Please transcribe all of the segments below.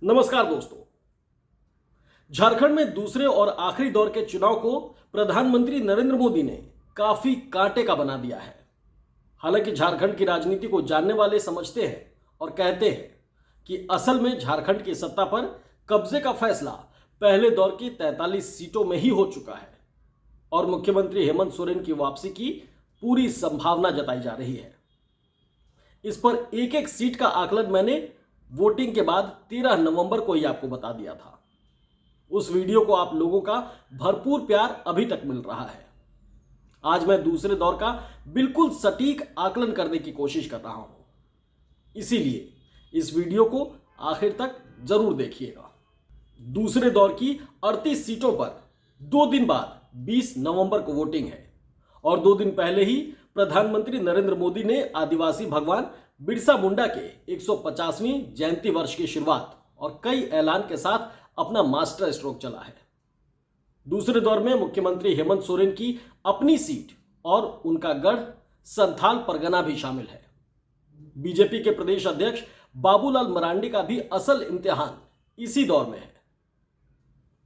नमस्कार दोस्तों। झारखंड में दूसरे और आखिरी दौर के चुनाव को प्रधानमंत्री नरेंद्र मोदी ने काफी कांटे का बना दिया है। हालांकि झारखंड की राजनीति को जानने वाले समझते हैं और कहते हैं कि असल में झारखंड की सत्ता पर कब्जे का फैसला पहले दौर की 43 सीटों में ही हो चुका है और मुख्यमंत्री हेमंत सोरेन की वापसी की पूरी संभावना जताई जा रही है। इस पर एक एक सीट का आकलन मैंने वोटिंग के बाद 13 नवंबर को ही आपको बता दिया था। उस वीडियो को आप लोगों का भरपूर प्यार अभी तक मिल रहा है। आज मैं दूसरे दौर का बिल्कुल सटीक आकलन करने की कोशिश कर रहा हूं, इसीलिए इस वीडियो को आखिर तक जरूर देखिएगा। दूसरे दौर की 38 सीटों पर 2 दिन बाद 20 नवंबर को वोटिंग है और 2 दिन पहले ही प्रधानमंत्री नरेंद्र मोदी ने आदिवासी भगवान बिरसा मुंडा के 150वीं जयंती वर्ष की शुरुआत और कई ऐलान के साथ अपना मास्टर स्ट्रोक चला है। दूसरे दौर में मुख्यमंत्री हेमंत सोरेन की अपनी सीट और उनका गढ़ संथाल परगना भी शामिल है। बीजेपी के प्रदेश अध्यक्ष बाबूलाल मरांडी का भी असल इम्तिहान इसी दौर में है।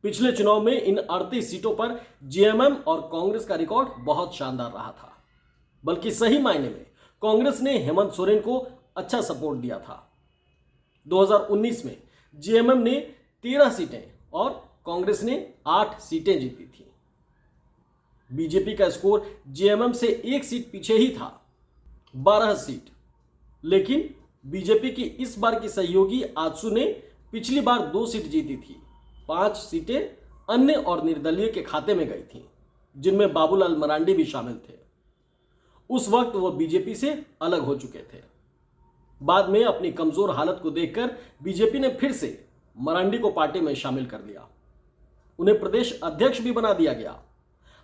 पिछले चुनाव में इन 38 सीटों पर जेएमएम और कांग्रेस का रिकॉर्ड बहुत शानदार रहा था, बल्कि सही मायने में कांग्रेस ने हेमंत सोरेन को अच्छा सपोर्ट दिया था। 2019 में जेएमएम ने 13 सीटें और कांग्रेस ने 8 सीटें जीती थी। बीजेपी का स्कोर जेएमएम से 1 सीट पीछे ही था, 12 सीट। लेकिन बीजेपी की इस बार की सहयोगी आजसू ने पिछली बार 2 सीट जीती थी। 5 सीटें अन्य और निर्दलीय के खाते में गई थीं, जिनमें बाबूलाल मरांडी भी शामिल थे। उस वक्त वह बीजेपी से अलग हो चुके थे। बाद में अपनी कमजोर हालत को देखकर बीजेपी ने फिर से मरांडी को पार्टी में शामिल कर लिया। उन्हें प्रदेश अध्यक्ष भी बना दिया गया।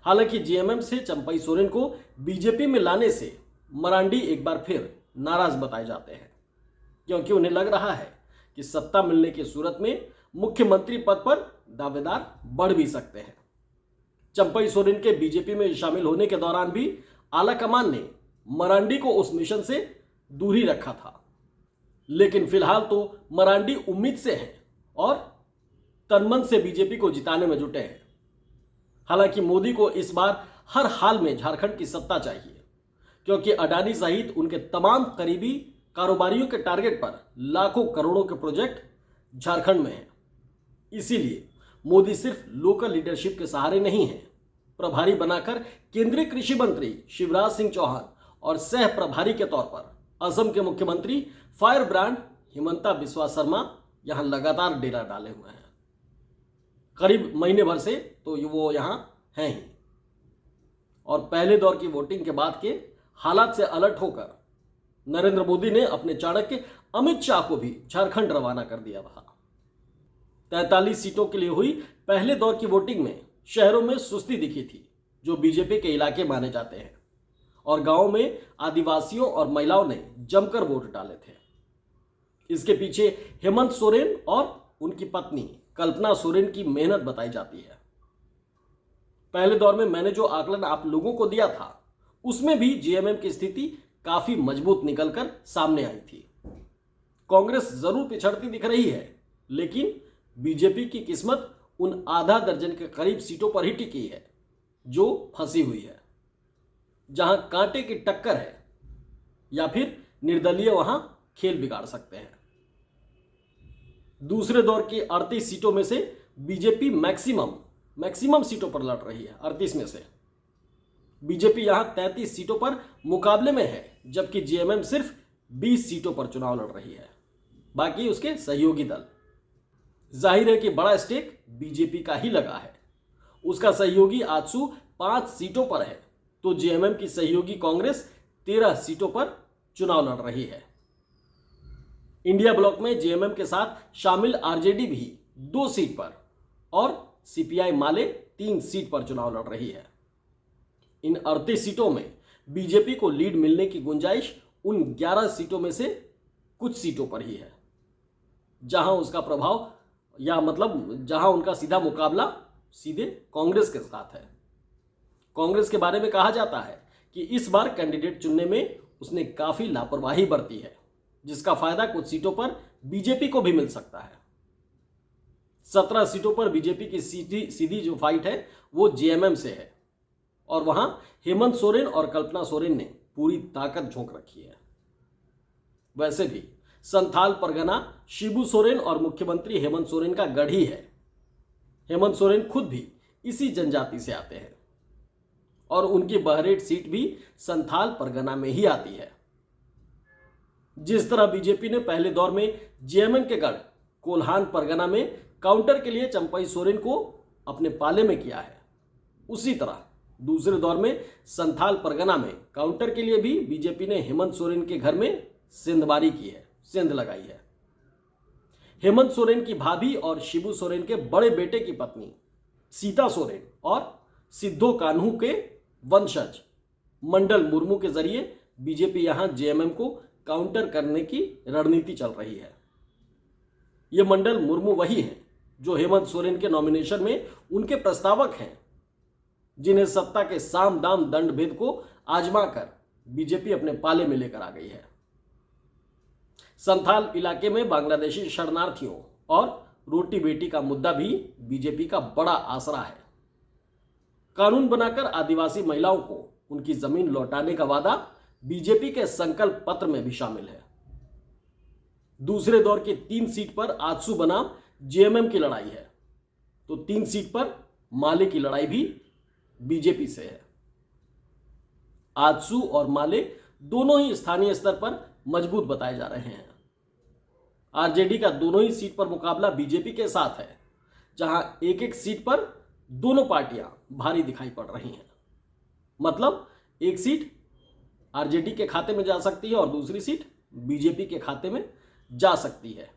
हालांकि जेएमएम से चंपई सोरेन को बीजेपी में लाने से मरांडी एक बार फिर नाराज बताए जाते हैं, क्योंकि उन्हें लग रहा है कि सत्ता मिलने की सूरत में मुख्यमंत्री पद पर दावेदार बढ़ भी सकते हैं। चंपई सोरेन के बीजेपी में शामिल होने के दौरान भी आला कमान ने मरांडी को उस मिशन से दूर ही रखा था। लेकिन फिलहाल तो मरांडी उम्मीद से हैं और तनमन से बीजेपी को जिताने में जुटे हैं। हालांकि मोदी को इस बार हर हाल में झारखंड की सत्ता चाहिए, क्योंकि अडानी सहित उनके तमाम करीबी कारोबारियों के टारगेट पर लाखों करोड़ों के प्रोजेक्ट झारखंड में हैं। इसीलिए मोदी सिर्फ लोकल लीडरशिप के सहारे नहीं है। प्रभारी बनाकर केंद्रीय कृषि मंत्री शिवराज सिंह चौहान और सह प्रभारी के तौर पर असम के मुख्यमंत्री फायर ब्रांड हिमंता बिस्वा शर्मा यहां लगातार डेरा डाले हुए हैं। करीब महीने भर से तो वो यहां हैं ही। और पहले दौर की वोटिंग के बाद के हालात से अलर्ट होकर नरेंद्र मोदी ने अपने चाणक्य अमित शाह को भी झारखंड रवाना कर दिया था। 43 सीटों के लिए हुई पहले दौर की वोटिंग में शहरों में सुस्ती दिखी थी, जो बीजेपी के इलाके माने जाते हैं, और गांवों में आदिवासियों और महिलाओं ने जमकर वोट डाले थे। इसके पीछे हेमंत सोरेन और उनकी पत्नी कल्पना सोरेन की मेहनत बताई जाती है। पहले दौर में मैंने जो आकलन आप लोगों को दिया था, उसमें भी जेएमएम की स्थिति काफी मजबूत निकलकर सामने आई थी। कांग्रेस जरूर पिछड़ती दिख रही है, लेकिन बीजेपी की किस्मत उन आधा दर्जन के करीब सीटों पर ही टिकी है जो फंसी हुई है। जहां कांटे की टक्कर है या फिर निर्दलीय वहां खेल बिगाड़ सकते हैं। दूसरे दौर की 38 सीटों में से बीजेपी मैक्सिमम सीटों पर लड़ रही है। 38 में से बीजेपी यहां 33 सीटों पर मुकाबले में है, जबकि जेएमएम सिर्फ 20 सीटों पर चुनाव लड़ रही है, बाकी उसके सहयोगी दल। जाहिर है कि बड़ा स्टेक बीजेपी का ही लगा है। उसका सहयोगी आजसू 5 सीटों पर है, तो जेएमएम की सहयोगी कांग्रेस 13 सीटों पर चुनाव लड़ रही है। इंडिया ब्लॉक में जेएमएम के साथ शामिल आरजेडी भी 2 सीट पर और सीपीआई माले 3 सीट पर चुनाव लड़ रही है। इन 38 सीटों में बीजेपी को लीड मिलने की गुंजाइश उन 11 सीटों में से कुछ सीटों पर ही है, जहां उसका प्रभाव या मतलब जहां उनका सीधा मुकाबला सीधे कांग्रेस के साथ है। कांग्रेस के बारे में कहा जाता है कि इस बार कैंडिडेट चुनने में उसने काफी लापरवाही बरती है, जिसका फायदा कुछ सीटों पर बीजेपी को भी मिल सकता है। 17 सीटों पर बीजेपी की सीधी जो फाइट है वो जेएमएम से है और वहां हेमंत सोरेन और कल्पना सोरेन ने पूरी ताकत झोंक रखी है। वैसे भी संथाल परगना शिबू सोरेन और मुख्यमंत्री हेमंत सोरेन का गढ़ ही है। हेमंत सोरेन खुद भी इसी जनजाति से आते हैं और उनकी बहरेट सीट भी संथाल परगना में ही आती है। जिस तरह बीजेपी ने पहले दौर में जेएमएम के गढ़ कोल्हान परगना में काउंटर के लिए चंपई सोरेन को अपने पाले में किया है, उसी तरह दूसरे दौर में संथाल परगना में काउंटर के लिए भी बीजेपी ने हेमंत सोरेन के घर में सेंधबारी की है, सेंध लगाई है। हेमंत सोरेन की भाभी और शिबू सोरेन के बड़े बेटे की पत्नी सीता सोरेन और सिद्धो कान्हू के वंशज मंडल मुर्मू के जरिए बीजेपी यहां जेएमएम को काउंटर करने की रणनीति चल रही है। ये मंडल मुर्मू वही हैं जो हेमंत सोरेन के नॉमिनेशन में उनके प्रस्तावक हैं, जिन्हें सत्ता के साम दाम दंड भेद को आजमा कर बीजेपी अपने पाले में लेकर आ गई है। संथाल इलाके में बांग्लादेशी शरणार्थियों और रोटी बेटी का मुद्दा भी बीजेपी का बड़ा आसरा है। कानून बनाकर आदिवासी महिलाओं को उनकी जमीन लौटाने का वादा बीजेपी के संकल्प पत्र में भी शामिल है। दूसरे दौर की 3 सीट पर आजसू बनाम जेएमएम की लड़ाई है, तो 3 सीट पर माले की लड़ाई भी बीजेपी से है। आजसू और माले दोनों ही स्थानीय स्तर पर मजबूत बताए जा रहे हैं। आरजेडी का दोनों ही सीट पर मुकाबला बीजेपी के साथ है, जहां एक एक सीट पर दोनों पार्टियां भारी दिखाई पड़ रही हैं। मतलब एक सीट आरजेडी के खाते में जा सकती है और दूसरी सीट बीजेपी के खाते में जा सकती है,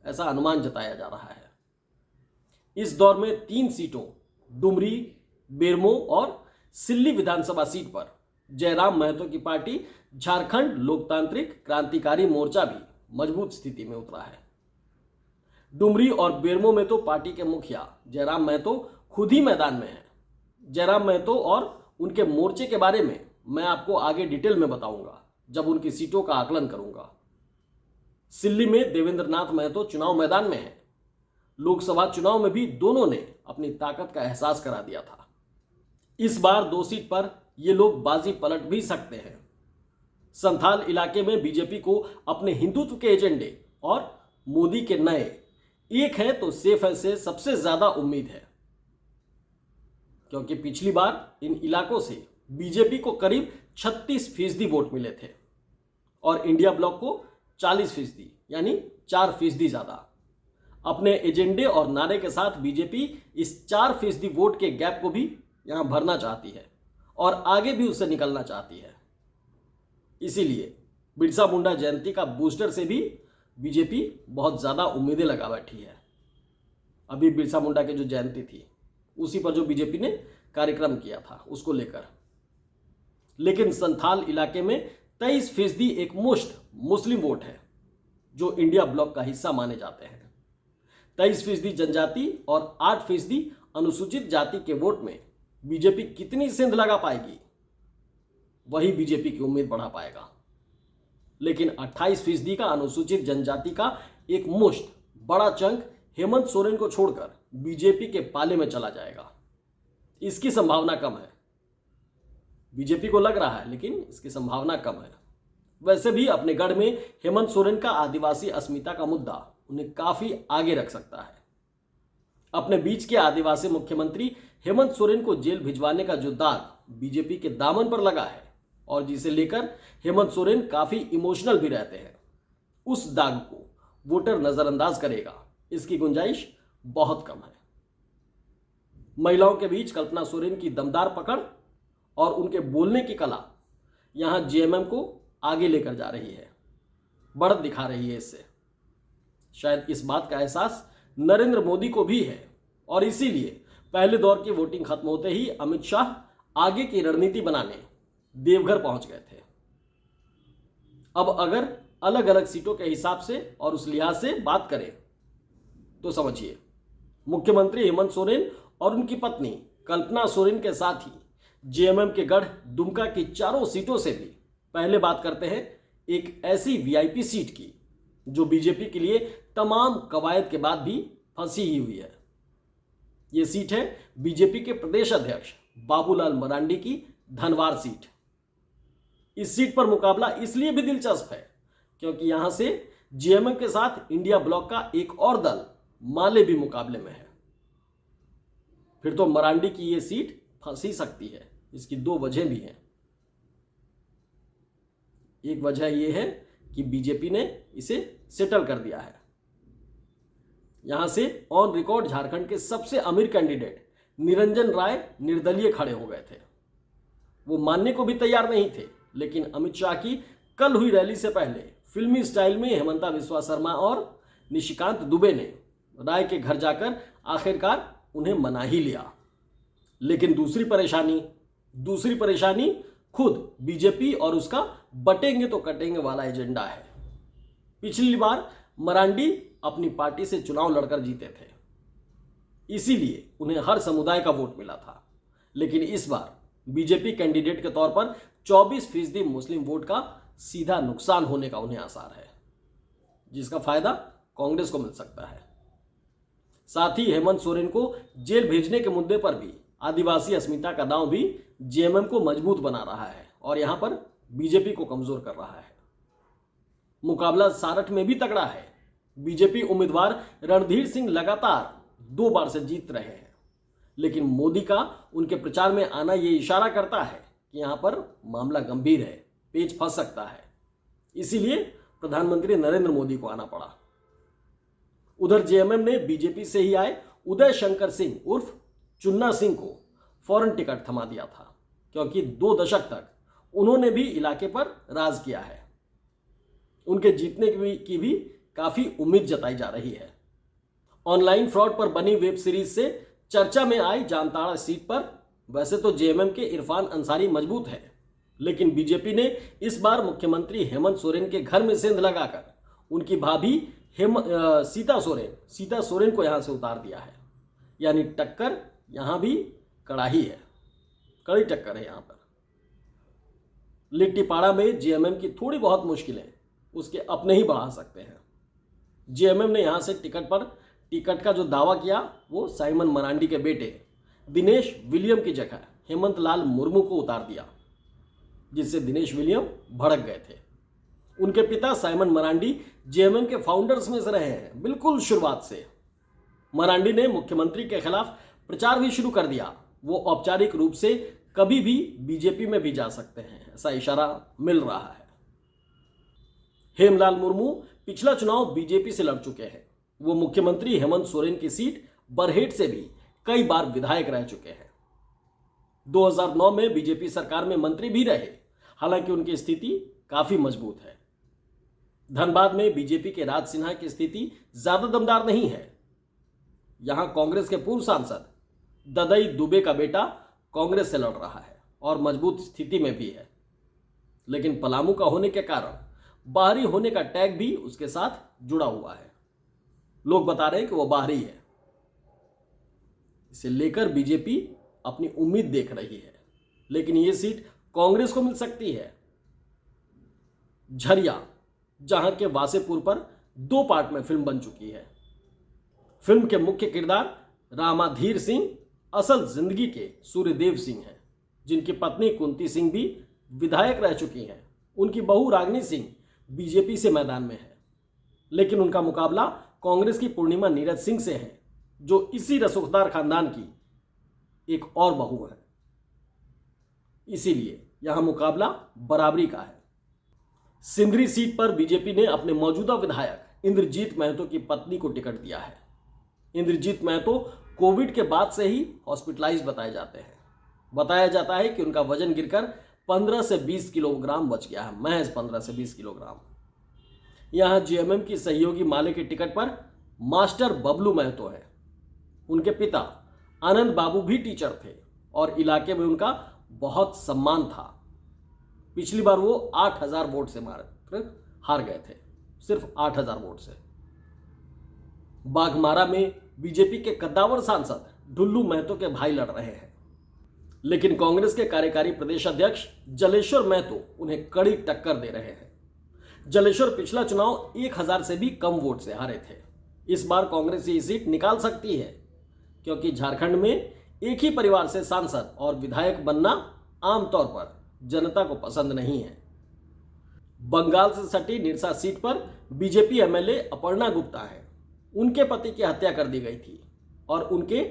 ऐसा अनुमान जताया जा रहा है। इस दौर में 3 सीटों डुमरी, बेरमो और सिल्ली विधानसभा सीट पर जयराम महतो की पार्टी झारखंड लोकतांत्रिक क्रांतिकारी मोर्चा भी मजबूत स्थिति में उतरा है। डुमरी और बेरमो में तो पार्टी के मुखिया जयराम महतो खुद ही मैदान में हैं। जयराम महतो और उनके मोर्चे के बारे में मैं आपको आगे डिटेल में बताऊंगा जब उनकी सीटों का आकलन करूंगा। सिल्ली में देवेंद्र नाथ महतो चुनाव मैदान में है। लोकसभा चुनाव में भी दोनों ने अपनी ताकत का एहसास करा दिया था। इस बार 2 सीट पर ये लोग बाजी पलट भी सकते हैं। संथाल इलाके में बीजेपी को अपने हिंदुत्व के एजेंडे और मोदी के नए एक है तो सेफ है से सबसे ज्यादा उम्मीद है, क्योंकि पिछली बार इन इलाकों से बीजेपी को करीब 36% वोट मिले थे और इंडिया ब्लॉक को 40% यानी 4% ज्यादा। अपने एजेंडे और नारे के साथ बीजेपी इस 4% वोट के गैप को भी यहां भरना चाहती है और आगे भी उससे निकलना चाहती है। इसीलिए बिरसा मुंडा जयंती का बूस्टर से भी बीजेपी बहुत ज्यादा उम्मीदें लगा बैठी है। अभी बिरसा मुंडा की जो जयंती थी उसी पर जो बीजेपी ने कार्यक्रम किया था उसको लेकर। लेकिन संथाल इलाके में 23% एक मुश्त मुस्लिम वोट है जो इंडिया ब्लॉक का हिस्सा माने जाते हैं। 23% जनजाति और 8% अनुसूचित जाति के वोट में बीजेपी कितनी सेंध लगा पाएगी वही बीजेपी की उम्मीद बढ़ा पाएगा। लेकिन 28% का अनुसूचित जनजाति का एक मुश्त बड़ा चंक हेमंत सोरेन को छोड़कर बीजेपी के पाले में चला जाएगा। इसकी संभावना कम है, बीजेपी को लग रहा है, लेकिन इसकी संभावना कम है। वैसे भी अपने गढ़ में हेमंत सोरेन का आदिवासी अस्मिता का मुद्दा उन्हें काफी आगे रख सकता है। अपने बीच के आदिवासी मुख्यमंत्री हेमंत सोरेन को जेल भिजवाने का जो दाग बीजेपी के दामन पर लगा है और जिसे लेकर हेमंत सोरेन काफी इमोशनल भी रहते हैं, उस दाग को वोटर नजरअंदाज करेगा, इसकी गुंजाइश बहुत कम है। महिलाओं के बीच कल्पना सोरेन की दमदार पकड़ और उनके बोलने की कला यहां जेएमएम को आगे लेकर जा रही है, बढ़त दिखा रही है। इससे शायद इस बात का एहसास नरेंद्र मोदी को भी है और इसीलिए पहले दौर की वोटिंग खत्म होते ही अमित शाह आगे की रणनीति बनाने देवघर पहुंच गए थे। अब अगर अलग अलग सीटों के हिसाब से और उस लिहाज से बात करें तो समझिए, मुख्यमंत्री हेमंत सोरेन और उनकी पत्नी कल्पना सोरेन के साथ ही जेएमएम के गढ़ दुमका की 4 सीटों से भी पहले बात करते हैं एक ऐसी वीआईपी सीट की जो बीजेपी के लिए तमाम कवायद के बाद भी फंसी ही हुई है। ये सीट है बीजेपी के प्रदेश अध्यक्ष बाबूलाल मरांडी की धनवार सीट। इस सीट पर मुकाबला इसलिए भी दिलचस्प है क्योंकि यहां से जेएमएम के साथ इंडिया ब्लॉक का एक और दल माले भी मुकाबले में है। फिर तो मरांडी की यह सीट फंस ही सकती है। इसकी दो वजह भी हैं। एक वजह यह है कि बीजेपी ने इसे सेटल कर दिया है। यहां से ऑन रिकॉर्ड झारखंड के सबसे अमीर कैंडिडेट निरंजन राय निर्दलीय खड़े हो गए थे। वो मानने को भी तैयार नहीं थे, लेकिन अमित शाह की कल हुई रैली से पहले फिल्मी स्टाइल में हेमंता बिस्वा शर्मा और निशिकांत दुबे ने राय के घर जाकर आखिरकार उन्हें मना ही लिया। लेकिन दूसरी परेशानी खुद बीजेपी और उसका बटेंगे तो कटेंगे वाला एजेंडा है। पिछली बार मरांडी अपनी पार्टी से चुनाव लड़कर जीते थे, इसीलिए उन्हें हर समुदाय का वोट मिला था। लेकिन इस बार बीजेपी कैंडिडेट के तौर पर 24% मुस्लिम वोट का सीधा नुकसान होने का उन्हें आसार है, जिसका फायदा कांग्रेस को मिल सकता है। साथ ही हेमंत सोरेन को जेल भेजने के मुद्दे पर भी आदिवासी अस्मिता का दांव भी जेएमएम को मजबूत बना रहा है और यहां पर बीजेपी को कमजोर कर रहा है। मुकाबला सारठ में भी तगड़ा है। बीजेपी उम्मीदवार रणधीर सिंह लगातार 2 बार से जीत रहे हैं, लेकिन मोदी का उनके प्रचार में आना यह इशारा करता है कि यहां पर मामला गंभीर है, पेच फंस सकता है। इसीलिए प्रधानमंत्री नरेंद्र मोदी को आना पड़ा। उधर जेएमएम ने बीजेपी से ही आए उदय शंकर सिंह उर्फ चुन्ना सिंह को फौरन टिकट थमा दिया था, क्योंकि 2 दशक तक उन्होंने भी इलाके पर राज किया है। उनके जीतने की भी काफी उम्मीद जताई जा रही है। ऑनलाइन फ्रॉड पर बनी वेब सीरीज से चर्चा में आई जामताड़ा सीट पर वैसे तो जेएमएम के इरफान अंसारी मजबूत है, लेकिन बीजेपी ने इस बार मुख्यमंत्री हेमंत सोरेन के घर में सेंध लगाकर उनकी भाभी सीता सोरेन को यहां से उतार दिया है। यानी टक्कर यहां भी कड़ी टक्कर है। यहां पर लिट्टीपाड़ा में जेएमएम की थोड़ी बहुत मुश्किलें उसके अपने ही बढ़ा सकते हैं। जेएमएम ने यहां से टिकट का जो दावा किया वो साइमन मरांडी के बेटे दिनेश विलियम की जगह हेमंत लाल मुर्मू को उतार दिया, जिससे दिनेश विलियम भड़क गए थे। उनके पिता साइमन मरांडी जेएमएम के फाउंडर्स में से रहे हैं बिल्कुल शुरुआत से। मरांडी ने मुख्यमंत्री के खिलाफ प्रचार भी शुरू कर दिया। वो औपचारिक रूप से कभी भी बीजेपी में भी जा सकते हैं, ऐसा इशारा मिल रहा है। हेमलाल मुर्मू पिछला चुनाव बीजेपी से लड़ चुके हैं। वो मुख्यमंत्री हेमंत सोरेन की सीट बरहेट से भी कई बार विधायक रह चुके हैं। 2009 में बीजेपी सरकार में मंत्री भी रहे, हालांकि उनकी स्थिति काफी मजबूत है। धनबाद में बीजेपी के राज सिन्हा की स्थिति ज्यादा दमदार नहीं है। यहां कांग्रेस के पूर्व सांसद ददई दुबे का बेटा कांग्रेस से लड़ रहा है और मजबूत स्थिति में भी है, लेकिन पलामू का होने के कारण बाहरी होने का टैग भी उसके साथ जुड़ा हुआ है। लोग बता रहे हैं कि वो बाहरी है। इसे लेकर बीजेपी अपनी उम्मीद देख रही है, लेकिन यह सीट कांग्रेस को मिल सकती है। झरिया, जहां के वासेपुर पर 2 पार्ट में फिल्म बन चुकी है। फिल्म के मुख्य किरदार रामाधीर सिंह असल जिंदगी के सूर्यदेव सिंह हैं, जिनकी पत्नी कुंती सिंह भी विधायक रह चुकी हैं। उनकी बहू रागिनी सिंह बीजेपी से मैदान में है, लेकिन उनका मुकाबला कांग्रेस की पूर्णिमा नीरज सिंह से है, जो इसी रसूखदार खानदान की एक और बहू है। इसीलिए यहां मुकाबला बराबरी का है। सिंदरी सीट पर बीजेपी ने अपने मौजूदा विधायक इंद्रजीत महतो की पत्नी को टिकट दिया है। इंद्रजीत महतो कोविड के बाद से ही हॉस्पिटलाइज बताए जाते हैं। बताया जाता है कि उनका वजन गिरकर 15 से 20 किलोग्राम बच गया है, महज 15 से 20 किलोग्राम। यहां जेएमएम की सहयोगी माले के टिकट पर मास्टर बबलू महतो है। उनके पिता आनंद बाबू भी टीचर थे और इलाके में उनका बहुत सम्मान था। पिछली बार वो 8000 वोट से हार गए थे, सिर्फ 8000 वोट से। बाघमारा में बीजेपी के कद्दावर सांसद ढुल्लू महतो के भाई लड़ रहे हैं, लेकिन कांग्रेस के कार्यकारी प्रदेश अध्यक्ष जलेश्वर महतो उन्हें कड़ी टक्कर दे रहे हैं। जलेश्वर पिछला चुनाव 1000 से भी कम वोट से हारे थे। इस बार कांग्रेस ये सीट निकाल सकती है, क्योंकि झारखंड में एक ही परिवार से सांसद और विधायक बनना आमतौर पर जनता को पसंद नहीं है। बंगाल से सटी निरसा सीट पर बीजेपी एमएलए अपर्णा गुप्ता है। उनके पति की हत्या कर दी गई थी और उनके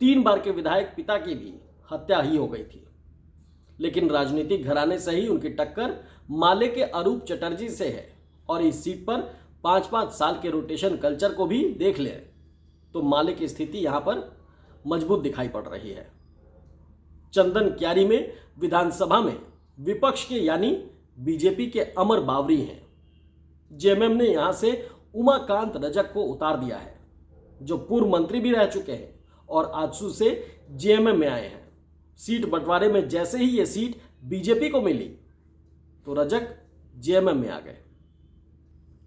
3 बार के विधायक पिता की भी हत्या ही हो गई थी। लेकिन राजनीतिक घराने से ही उनकी टक्कर माले के अरूप चटर्जी से है और इस सीट पर 5-5 साल के रोटेशन कल्चर को भी देख ले तो माले की स्थिति यहां पर मजबूत दिखाई पड़ रही है। चंदन क्यारी में विधानसभा में विपक्ष के यानी बीजेपी के अमर बावरी हैं। जेएमएम ने यहां से उमाकांत रजक को उतार दिया है, जो पूर्व मंत्री भी रह चुके हैं और आजसू से जेएमएम में आए हैं। सीट बंटवारे में जैसे ही ये सीट बीजेपी को मिली तो रजक जेएमएम में आ गए।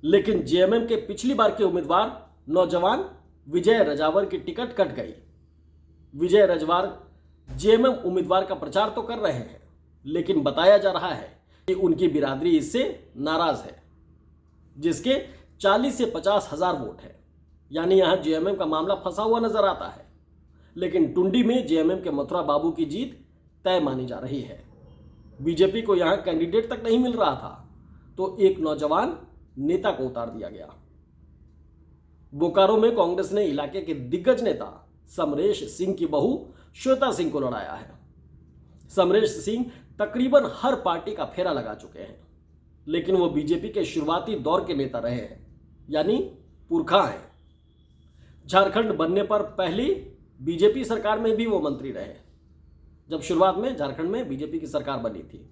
लेकिन जेएमएम के पिछली बार के उम्मीदवार नौजवान विजय रजावर की टिकट कट गई। विजय रजवार जेएमएम उम्मीदवार का प्रचार तो कर रहे हैं, लेकिन बताया जा रहा है कि उनकी बिरादरी इससे नाराज है, जिसके 40 से 50 हजार वोट है। यानी यहां जेएमएम का मामला फंसा हुआ नजर आता है। लेकिन टुंडी में जेएमएम के मथुरा बाबू की जीत तय मानी जा रही है। बीजेपी को यहां कैंडिडेट तक नहीं मिल रहा था तो एक नौजवान नेता को उतार दिया गया। बोकारो में कांग्रेस ने इलाके के दिग्गज नेता समरेश सिंह की बहू श्वेता सिंह को लड़ाया है। समरेश सिंह तकरीबन हर पार्टी का फेरा लगा चुके हैं, लेकिन वो बीजेपी के शुरुआती दौर के नेता रहे हैं, यानी पुरखा हैं। झारखंड बनने पर पहली बीजेपी सरकार में भी वो मंत्री रहे, जब शुरुआत में झारखंड में बीजेपी की सरकार बनी थी।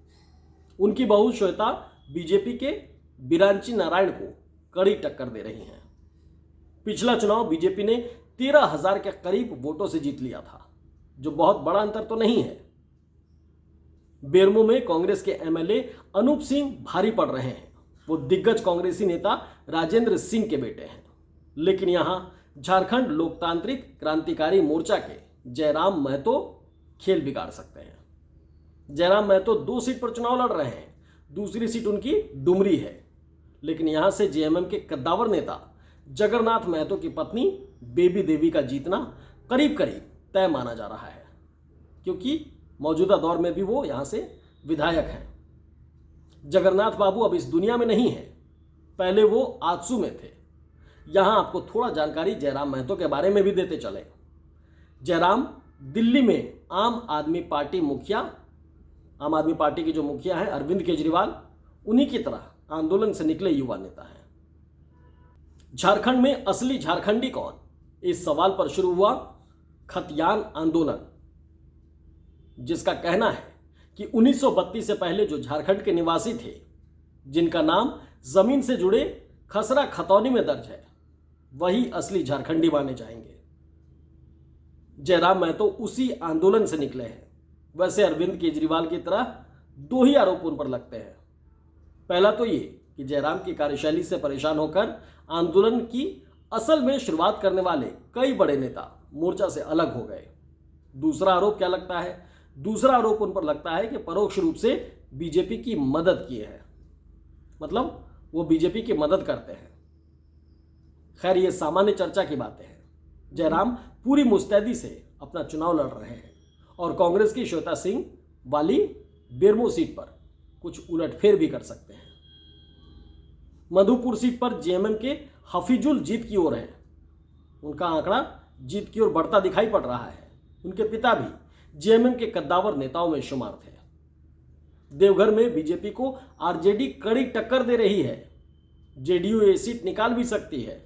उनकी बहू श्वेता बीजेपी के बिरांची नारायण को कड़ी टक्कर दे रही हैं। पिछला चुनाव बीजेपी ने 13,000 के करीब वोटों से जीत लिया था, जो बहुत बड़ा अंतर तो नहीं है। बेरमो में कांग्रेस के एमएलए अनूप सिंह भारी पड़ रहे हैं। वो दिग्गज कांग्रेसी नेता राजेंद्र सिंह के बेटे हैं। लेकिन यहां झारखंड लोकतांत्रिक क्रांतिकारी मोर्चा के जयराम महतो खेल बिगाड़ सकते हैं। जयराम महतो 2 सीट पर चुनाव लड़ रहे हैं, दूसरी सीट उनकी डुमरी है। लेकिन यहां से जेएमएम के कद्दावर नेता जगन्नाथ महतो की पत्नी बेबी देवी का जीतना करीब करीब तय माना जा रहा है, क्योंकि मौजूदा दौर में भी वो यहां से विधायक हैं। जगन्नाथ बाबू अब इस दुनिया में नहीं है, पहले वो आजसू में थे। यहां आपको थोड़ा जानकारी जयराम महतो के बारे में भी देते चले। जयराम दिल्ली में आम आदमी पार्टी के जो मुखिया हैं अरविंद केजरीवाल, उन्हीं की तरह आंदोलन से निकले युवा नेता हैं। झारखंड में असली झारखंडी कौन, इस सवाल पर शुरू हुआ खतियान आंदोलन, जिसका कहना है कि 1932 से पहले जो झारखंड के निवासी थे, जिनका नाम जमीन से जुड़े खसरा खतौनी में दर्ज है, वही असली झारखंडी माने जाएंगे। जयराम महतो उसी आंदोलन से निकले हैं। वैसे अरविंद केजरीवाल की तरह 2 ही आरोप उन पर लगते हैं। पहला तो ये कि जयराम की कार्यशैली से परेशान होकर आंदोलन की असल में शुरुआत करने वाले कई बड़े नेता मोर्चा से अलग हो गए। दूसरा आरोप क्या लगता है? दूसरा आरोप उन पर लगता है कि परोक्ष रूप से बीजेपी की मदद की है, मतलब वो बीजेपी की मदद करते हैं। खैर, ये सामान्य चर्चा की बातें हैं। जयराम पूरी मुस्तैदी से अपना चुनाव लड़ रहे हैं और कांग्रेस की श्वेता सिंह वाली बेरमो सीट पर कुछ उलटफेर भी कर सकते हैं। मधुपुर सीट पर जेएमएम के हफीजुल जीत की ओर हैं। उनका आंकड़ा जीत की ओर बढ़ता दिखाई पड़ रहा है। उनके पिता भी जेएमएम के कद्दावर नेताओं में शुमार थे। देवघर में बीजेपी को आरजेडी कड़ी टक्कर दे रही है। जेडीयू ये सीट निकाल भी सकती है।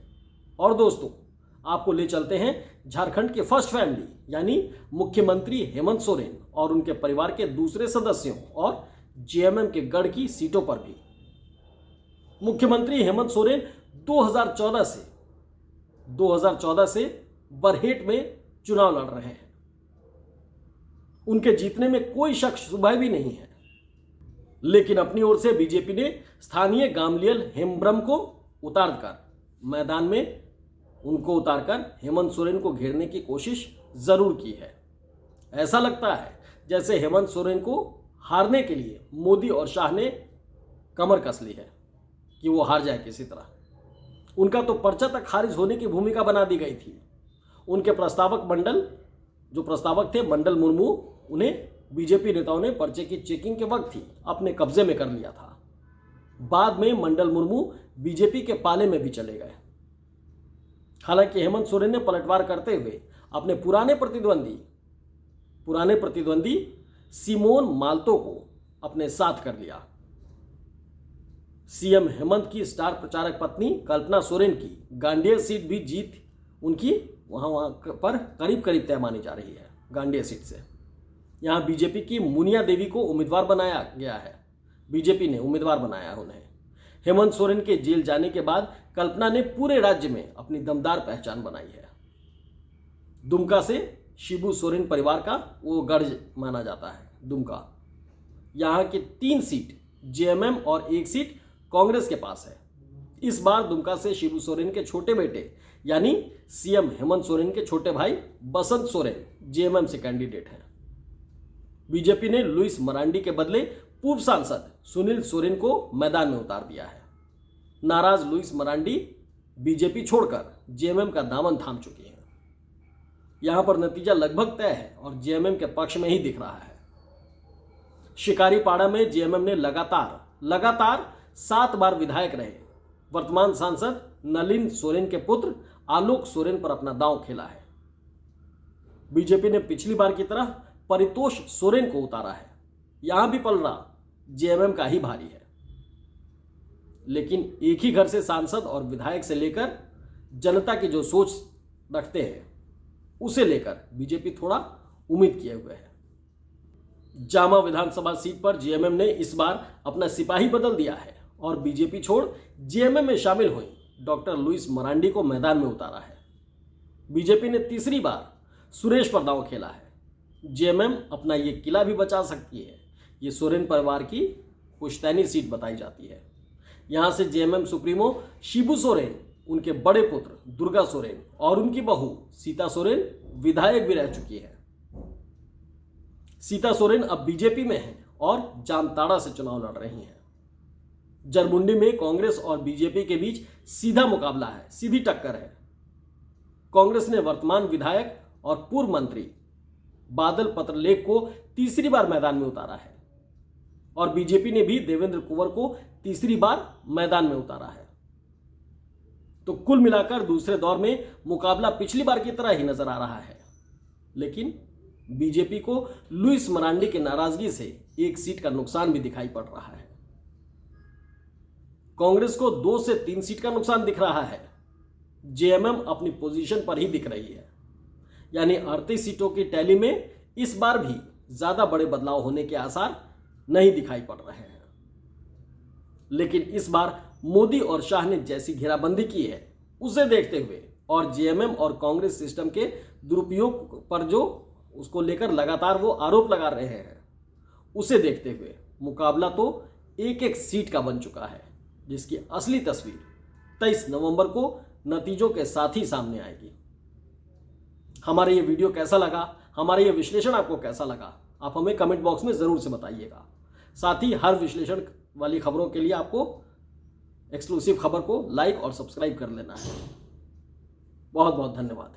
और दोस्तों, आपको ले चलते हैं झारखंड के फर्स्ट फैमिली यानी मुख्यमंत्री हेमंत सोरेन और उनके परिवार के दूसरे सदस्यों और जेएमएम के गढ़ की सीटों पर भी। मुख्यमंत्री हेमंत सोरेन 2014 से बरहेट में चुनाव लड़ रहे हैं। उनके जीतने में कोई शक शुबह भी नहीं है। लेकिन अपनी ओर से बीजेपी ने स्थानीय गामलियल हेम्ब्रम को उतारकर मैदान में हेमंत सोरेन को घेरने की कोशिश जरूर की है। ऐसा लगता है जैसे हेमंत सोरेन को हारने के लिए मोदी और शाह ने कमर कस ली है कि वो हार जाए किसी तरह। उनका तो पर्चा तक खारिज होने की भूमिका बना दी गई थी। उनके प्रस्तावक मंडल, जो प्रस्तावक थे मंडल मुर्मू, उन्हें बीजेपी नेताओं ने पर्चे की चेकिंग के वक्त ही अपने कब्जे में कर लिया था। बाद में मंडल मुर्मू बीजेपी के पाले में भी चले गए। हालांकि हेमंत सोरेन ने पलटवार करते हुए अपने पुराने प्रतिद्वंदी सिमोन माल्तो को अपने साथ कर लिया। सीएम हेमंत की स्टार प्रचारक पत्नी कल्पना सोरेन की गांडेय सीट भी जीत उनकी वहां पर करीब करीब तय मानी जा रही है। गांडेय सीट से यहां बीजेपी की मुनिया देवी को उम्मीदवार बनाया गया है। बीजेपी ने उम्मीदवार बनाया है उन्हें। हेमंत सोरेन के जेल जाने के बाद कल्पना ने पूरे राज्य में अपनी दमदार पहचान बनाई है। दुमका से शिबू सोरेन परिवार का वो गढ़ माना जाता है। दुमका यहां के 3 सीट जेएमएम और 1 सीट कांग्रेस के पास है। इस बार दुमका से शिबू सोरेन के छोटे बेटे यानी सीएम हेमंत सोरेन के छोटे भाई बसंत सोरेन जेएमएम से कैंडिडेट हैं। बीजेपी ने लुइस मरांडी के बदले पूर्व सांसद सुनील सोरेन को मैदान में उतार दिया है। नाराज लुइस मरांडी बीजेपी छोड़कर जेएमएम का दामन थाम चुकी है। यहां पर नतीजा लगभग तय है और जेएमएम के पक्ष में ही दिख रहा है। शिकारीपाड़ा में जेएमएम ने लगातार 7 बार विधायक रहे वर्तमान सांसद नलिन सोरेन के पुत्र आलोक सोरेन पर अपना दांव खेला है। बीजेपी ने पिछली बार की तरह परितोष सोरेन को उतारा है। यहां भी पलड़ा जेएमएम का ही भारी है। लेकिन एक ही घर से सांसद और विधायक से लेकर जनता की जो सोच रखते हैं उसे लेकर बीजेपी थोड़ा उम्मीद किए हुए है। जामा विधानसभा सीट पर जेएमएम ने इस बार अपना सिपाही बदल दिया है और बीजेपी छोड़ जेएमएम में शामिल हुई डॉक्टर लुइस मरांडी को मैदान में उतारा है। बीजेपी ने तीसरी बार सुरेश पर दांव खेला है। जेएमएम अपना ये किला भी बचा सकती है। ये सोरेन परिवार की पुश्तैनी सीट बताई जाती है। यहां से जेएमएम सुप्रीमो शिबू सोरेन, उनके बड़े पुत्र दुर्गा सोरेन और उनकी बहू सीता सोरेन विधायक भी रह चुकी है। सीता सोरेन अब बीजेपी में है और जामताड़ा से चुनाव लड़ रही हैं। जरमुंडी में कांग्रेस और बीजेपी के बीच सीधा मुकाबला है, सीधी टक्कर है। कांग्रेस ने वर्तमान विधायक और पूर्व मंत्री बादल पत्रलेख को तीसरी बार मैदान में उतारा है और बीजेपी ने भी देवेंद्र कुंवर को तीसरी बार मैदान में उतारा है। तो कुल मिलाकर दूसरे दौर में मुकाबला पिछली बार की तरह ही नजर आ रहा है। लेकिन बीजेपी को लुइस मरांडी की नाराजगी से 1 सीट का नुकसान भी दिखाई पड़ रहा है। कांग्रेस को 2 से 3 सीट का नुकसान दिख रहा है। जेएमएम अपनी पोजीशन पर ही दिख रही है। यानी 38 सीटों की टैली में इस बार भी ज्यादा बड़े बदलाव होने के आसार नहीं दिखाई पड़ रहे हैं। लेकिन इस बार मोदी और शाह ने जैसी घेराबंदी की है उसे देखते हुए और जेएमएम और कांग्रेस सिस्टम के दुरुपयोग पर जो उसको लेकर लगातार वो आरोप लगा रहे हैं उसे देखते हुए मुकाबला तो 1-1 सीट का बन चुका है, जिसकी असली तस्वीर 23 नवंबर को नतीजों के साथ ही सामने आएगी। हमारा ये वीडियो कैसा लगा, हमारा ये विश्लेषण आपको कैसा लगा, आप हमें कमेंट बॉक्स में ज़रूर से बताइएगा। साथ ही हर विश्लेषण वाली खबरों के लिए आपको एक्सक्लूसिव खबर को लाइक और सब्सक्राइब कर लेना है। बहुत बहुत धन्यवाद।